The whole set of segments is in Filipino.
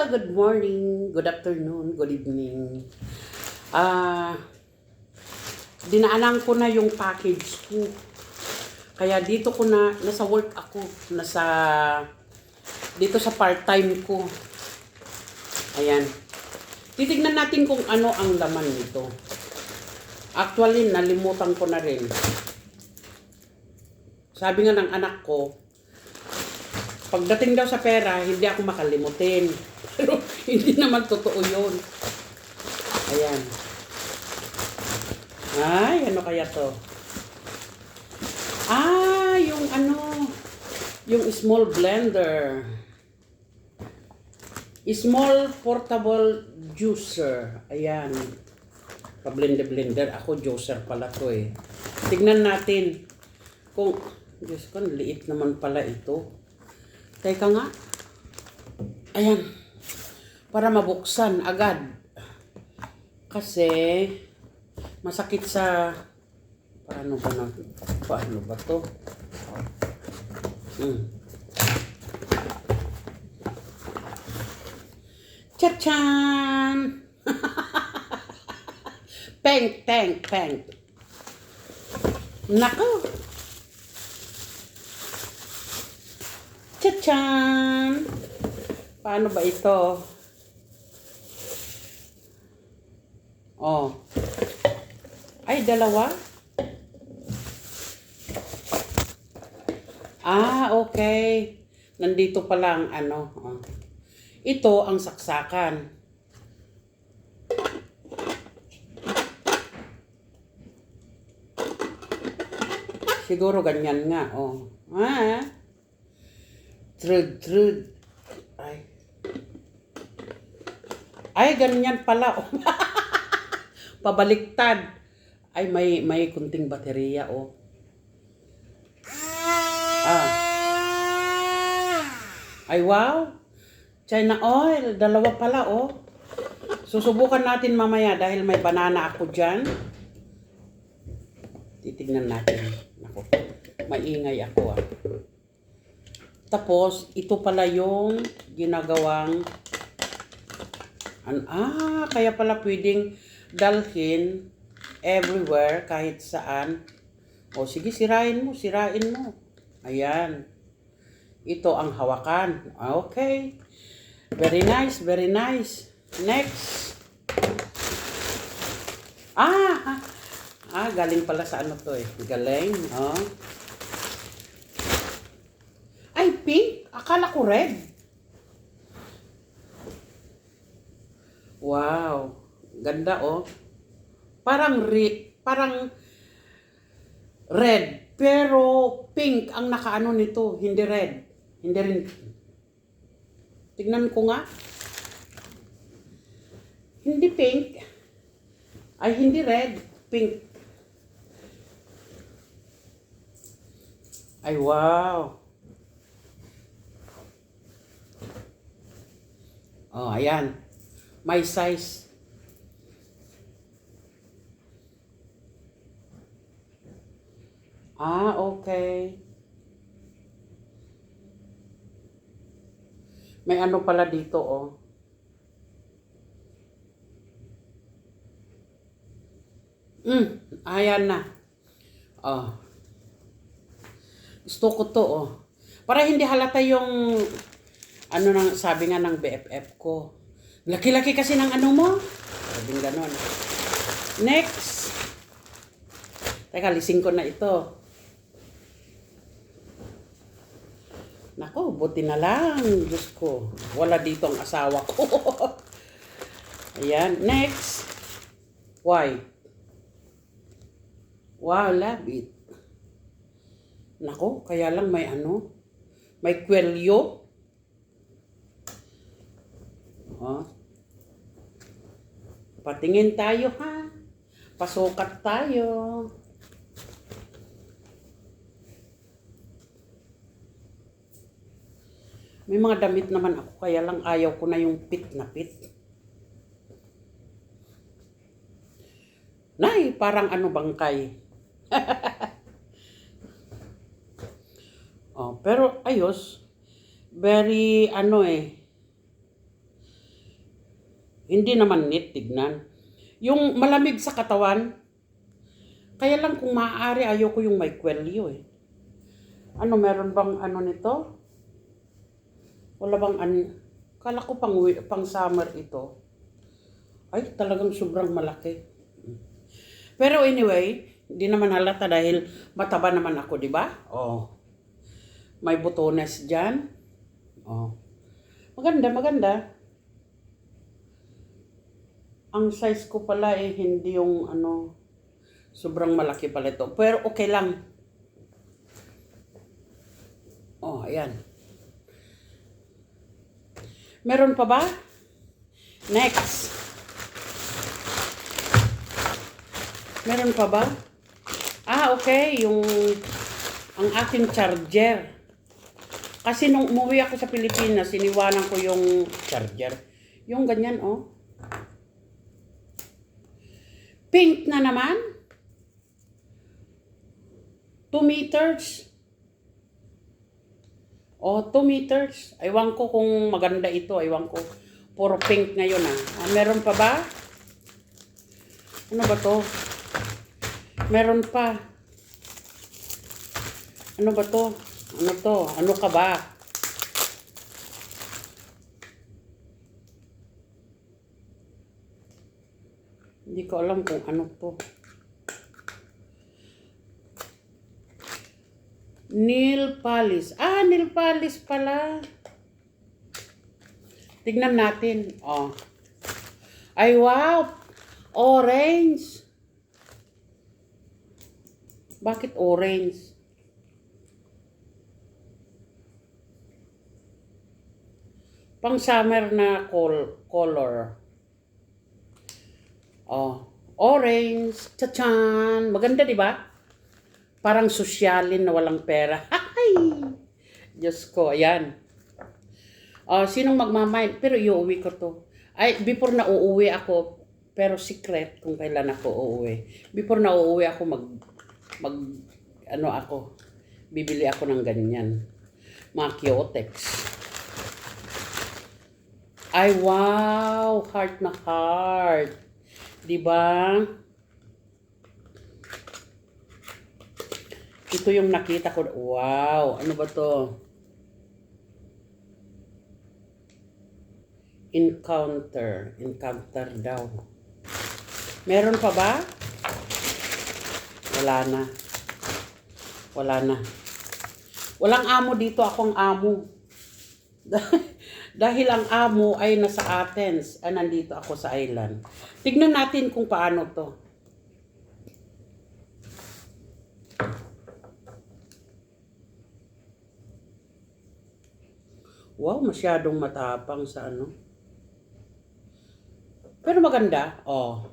Good morning, good afternoon, good evening. Dinaanan ko na yung package ko. Kaya dito ko na, nasa work ako, dito sa part-time ko. Ayan. Titignan natin kung ano ang laman nito. Actually, nalimutan ko na rin. Sabi nga ng anak ko, pagdating daw sa pera, hindi ako makalimutin. Pero hindi naman totoo yun. Ayan. Ay, ano kaya to? Yung small blender. Small portable juicer. Ayan. Pa-blender. Ako juicer pala to eh. Tignan natin kung, Diyos ko, liit naman pala ito. Teka nga. Ayan. Para mabuksan agad. Kasi masakit sa paano ba to? Tachan! Peng. Nako! Tachan! Paano ba ito? Oh. Ay, dalawa? Okay. Nandito pa lang, Oh. Ito ang saksakan. Siguro ganyan nga, oh. Trud. Ay, ganyan pala, oh. Pabaliktad. Ay, may kunting baterya, oh. Ay, wow. China oil. Dalawa pala, oh. Susubukan natin mamaya dahil may banana ako dyan. Titignan natin. Ako, maingay ako, ah. Tapos, ito pala yung ginagawang kaya pala pwedeng dalhin everywhere, kahit saan. O, sige, sirain mo. Ayan. Ito ang hawakan. Okay. Very nice. Next. Galing pala sa ano to eh. Galing, oh. Ay, pink. Akala ko red. Wow. Ganda, oh. Parang red. Pero pink ang nakaano nito. Hindi red. Hindi rin. Tignan ko nga. Hindi pink. Ay, hindi red. Pink. Ay, wow. Oh, ayan. My size. Okay. May ano pala dito, oh. Ayan na. Oh. Gusto ko to, oh. Para hindi halata yung sabi nga ng BFF ko. Laki-laki kasi ng ano mo. Sabing ganon. Next. Teka, lising ko na ito. Nako, buti na lang. Diyos ko. Wala dito ang asawa ko. Ayan. Next. Why? Wow, love it. Nako, kaya lang may may kwelyo. Oh. Patingin tayo, ha? Pasukat tayo. May mga damit naman ako, kaya lang ayaw ko na yung pit na pit. Nay, parang bangkay. Pero ayos. Very Hindi naman neat tignan. Yung malamig sa katawan, kaya lang kung maaari, ayoko yung may kwelyo eh. Ano, meron bang ano nito? Wala bang kala ko pang summer ito. Ay, talagang sobrang malaki. Pero anyway, hindi naman halata dahil mataba naman ako, di ba? Oh. May butones dyan. Oh. Maganda, maganda. Ang size ko pala eh, hindi yung ano, sobrang malaki pala ito. Pero okay lang. Oh, ayan. Meron pa ba? Next. Meron pa ba? Ah, okay. Ang aking charger. Kasi nung umuwi ako sa Pilipinas, iniwanan ko yung charger. Yung ganyan, oh. Pink na naman. 2 meters. Oh, 2 meters. Aywan ko kung maganda ito. Aywan ko. Puro pink ngayon, ah. Meron pa ba? Ano ba to? Meron pa. Ano ba to? Ano to? Ano ka ba? Hindi ko alam kung ano to. Nail polish. Ah, nail polish pala. Tignan natin. Oh. Ay, wow. Orange. Bakit orange? Pang summer na color. Oh, orange. Tachan. Maganda, di ba? Parang sosyalin na walang pera. Ay! Diyos ko, ayan. Sinong magmamind? Pero iuwi ko to. Ay, before na uuwi ako, pero secret kung kailan ako uuwi. Before na uuwi ako, bibili ako ng ganyan. Mga Kyotex. Ay, wow! Heart na heart. Diba? Ito yung nakita ko. Wow! Ano ba to? Encounter. Encounter daw. Meron pa ba? Wala na. Wala na. Walang amo dito. Ako ang amo. Dahil ang amo ay nasa Athens. Nandito ako sa island. Tignan natin kung paano to. Wow, masyadong matapang sa ano. Pero maganda. Oh.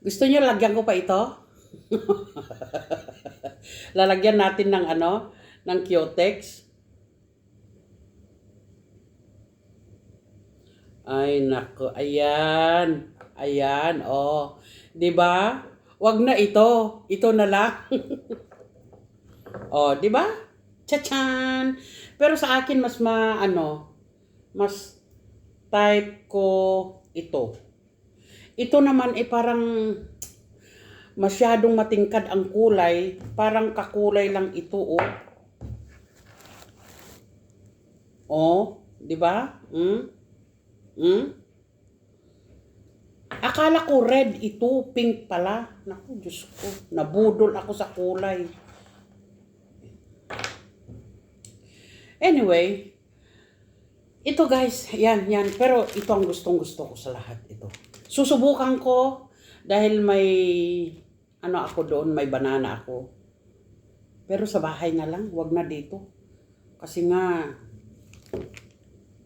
Gusto niyo lagyan ko pa ito? Lalagyan natin ng ano, ng Kyotex. Ay nako, ayan. Ayan, oh. 'Di ba? Wag na ito. Ito na lang. Oh, 'di ba? Tachan. Pero sa akin mas mas type ko ito. Ito naman ay parang masyadong matingkad ang kulay, parang kakulay lang ito, oh. Oh, 'di ba? Akala ko red ito, pink pala. Naku, Diyos ko, nabudol ako sa kulay. Anyway, ito guys, yan. Pero ito ang gustong-gusto ko sa lahat ito. Susubukan ko dahil may ako doon, may banana ako. Pero sa bahay na lang, wag na dito. Kasi nga,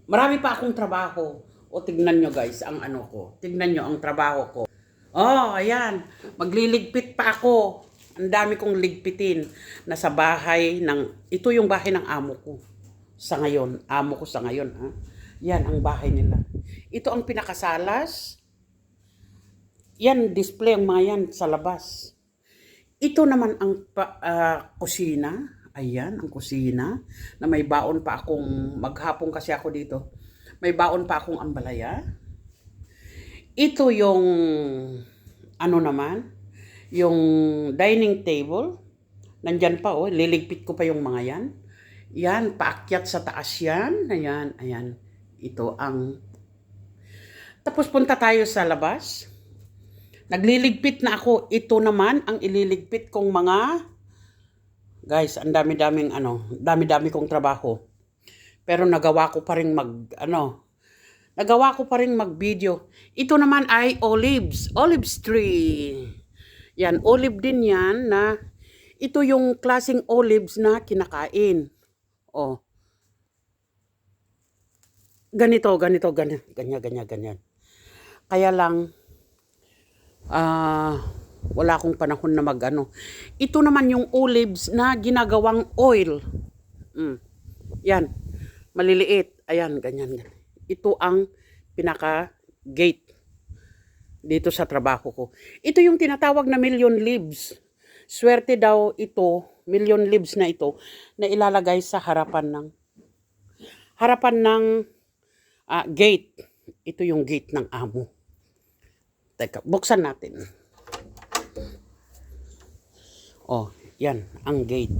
marami pa akong trabaho. O tignan nyo guys, ang ko. Tignan nyo ang trabaho ko. Oh, ayan. Magliligpit pa ako. Ang dami kong ligpitin na sa bahay ito yung bahay ng amo ko. Sa ngayon, amo ko sa ngayon. Ha? Yan ang bahay nila. Ito ang pinakasalas. Yan, display ang mga yan sa labas. Ito naman ang kusina. Ayan, ang kusina. Na may baon pa akong, maghapon kasi ako dito. May baon pa akong ambalaya. Ito yung, ano naman, yung dining table. Nandyan pa, oh, liligpit ko pa yung mga yan. Yan, paakyat sa taas yan. Ayan, ayan. Ito ang... Tapos punta tayo sa labas. Nagliligpit na ako. Ito naman ang ililigpit kong mga... Guys, ang dami-daming dami-dami kong trabaho. Pero nagawa ko pa rin nagawa ko pa rin mag-video. Ito naman ay olives tree. Yan, olive din yan na ito yung klaseng olives na kinakain. Oh. Ganito, ganyan. Kaya lang wala akong panahon na Ito naman yung olives na ginagawang oil. Yan. Maliliit. Ayan, ganyan. Ito ang pinaka-gate dito sa trabaho ko. Ito yung tinatawag na million leaves. Swerte daw ito, million leaves na ito, na ilalagay sa harapan ng gate. Ito yung gate ng amo. Teka, buksan natin. Oh, yan, ang gate.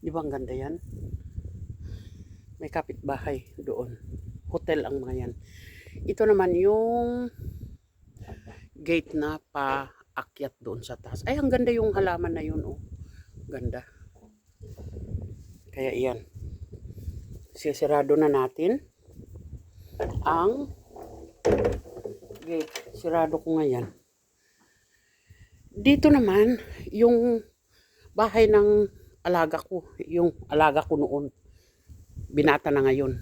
Di ba ang ganda yan? May kapitbahay doon. Hotel ang mga yan. Ito naman yung gate na paakyat doon sa taas. Ay, ang ganda yung halaman na yun, oh. Ganda. Kaya iyan. Sisirado na natin ang gate. Sirado ko ngayon. Dito naman, yung bahay ng alaga ko. Yung alaga ko noon. Binata na ngayon.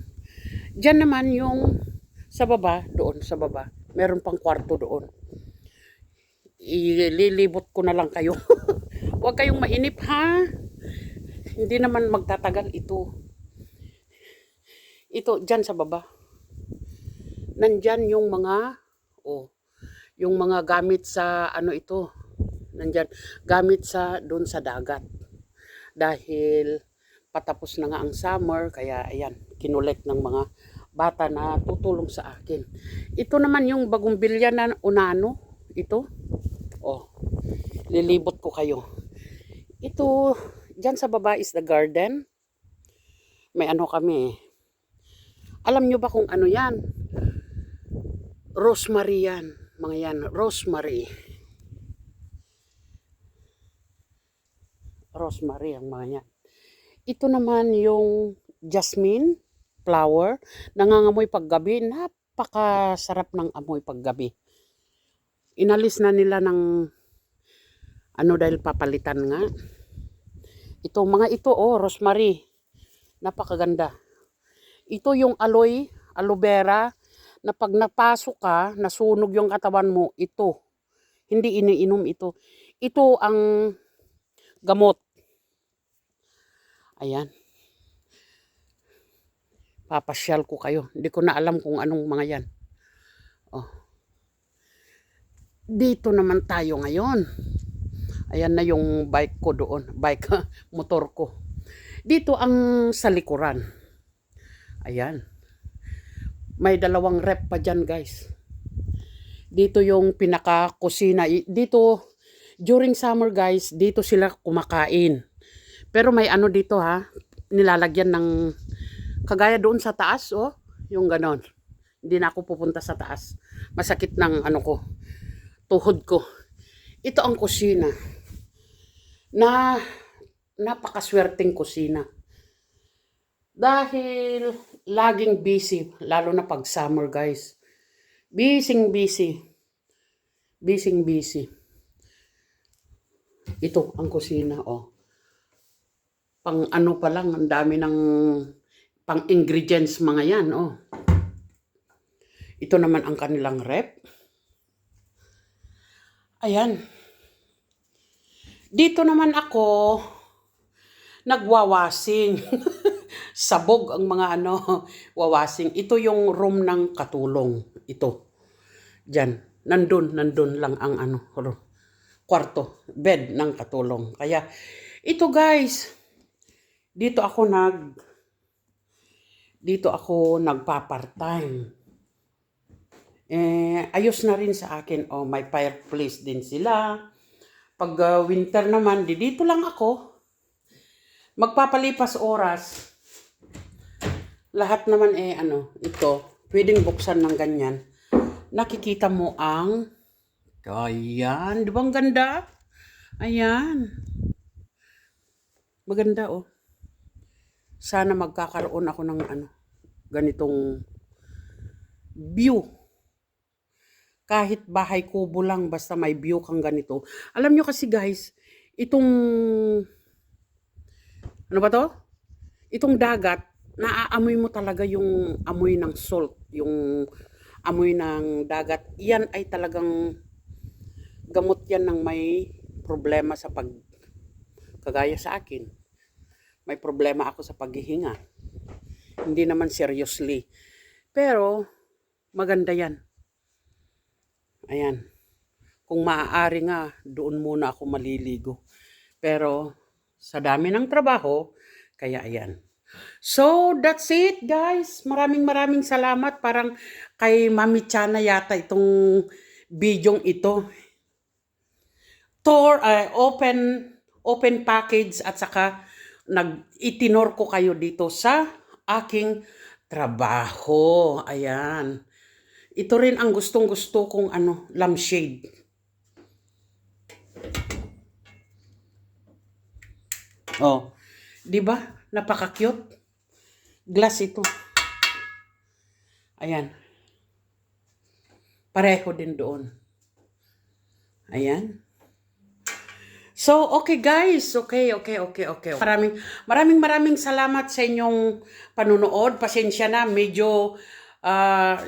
Diyan naman yung sa baba, doon sa baba. Meron pang kwarto doon. Ililibot ko na lang kayo. Huwag kayong mainip, ha? Hindi naman magtatagal ito. Ito, dyan sa baba. Nandyan yung mga, yung mga gamit sa, ito. Nandyan, gamit sa, doon sa dagat. Dahil, patapos na nga ang summer, kaya ayan, kinulek ng mga bata na tutulong sa akin. Ito naman yung bagumbilya na unano, ito. Oh, lilibot ko kayo. Ito, dyan sa baba is the garden. May kami. Alam nyo ba kung ano yan? Rosemary yan. Mga yan, rosemary. Rosemary ang mga yan. Ito naman yung jasmine flower. Nangangamoy paggabi. Napakasarap ng amoy paggabi. Inalis na nila ng dahil papalitan nga. Ito, mga ito, rosemary. Napakaganda. Ito yung aloe vera, na pag napasok ka, nasunog yung katawan mo, ito. Hindi iniinom ito. Ito ang gamot. Ayan. Papasyal ko kayo. Hindi ko na alam kung anong mga yan. Oh. Dito naman tayo ngayon. Ayan na yung bike ko doon. Motor ko. Dito ang sa likuran. Ayan. May dalawang rep pa dyan, guys. Dito yung pinaka-kusina. Dito, during summer, guys, dito sila kumakain. Pero may dito, ha. Nilalagyan ng, kagaya doon sa taas, yung ganon. Hindi na ako pupunta sa taas. Masakit ng ko, tuhod ko. Ito ang kusina. Napakaswerteng kusina. Dahil laging busy, lalo na pag summer, guys. Busy. Ito ang kusina, Pang pa lang, ang dami ng pang ingredients mga yan, Ito naman ang kanilang rep. Ayan. Dito naman ako nagwawasing. Sabog ang mga wawasing. Ito yung room ng katulong. Ito. Diyan. Nandun lang ang kwarto. Bed ng katulong. Kaya, ito guys, dito ako dito ako nagpa-part-time. Ayos na rin sa akin. Oh, may fireplace din sila. Pag winter naman, dito lang ako. Magpapalipas oras. Lahat naman ito, pwedeng buksan ng ganyan. Nakikita mo ang, ayan, di ba ang ganda? Ayan. Maganda oh. Sana magkakaroon ako ng ganitong view. Kahit bahay kubo lang, basta may view kang ganito. Alam nyo kasi guys, itong, ano ba to? Itong dagat, naaamoy mo talaga yung amoy ng salt, yung amoy ng dagat. Yan ay talagang gamot yan ng may problema sa kagaya sa akin. May problema ako sa paghihinga. Hindi naman seriously. Pero, maganda yan. Ayan. Kung maaari nga, doon muna ako maliligo. Pero, sa dami ng trabaho, kaya ayan. So, that's it guys. Maraming salamat. Parang kay Mami Chana yata itong bidyong ito. Open package at saka itinor ko kayo dito sa aking trabaho. Ayan. Ito rin ang gustong-gusto kong lampshade. Oh, 'di ba? Napaka-cute. Glass ito. Ayan. Pareho din doon. Ayan. So, okay guys. Okay. Maraming salamat sa inyong panunood. Pasensya na, medyo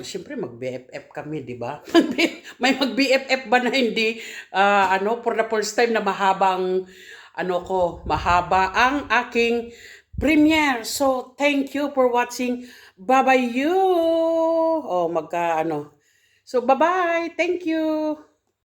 siyempre mag-BFF kami, di ba? May mag-BFF ba na hindi for the first time na mahabang mahaba ang aking premiere. So, thank you for watching. Bye-bye you. So, bye-bye. Thank you.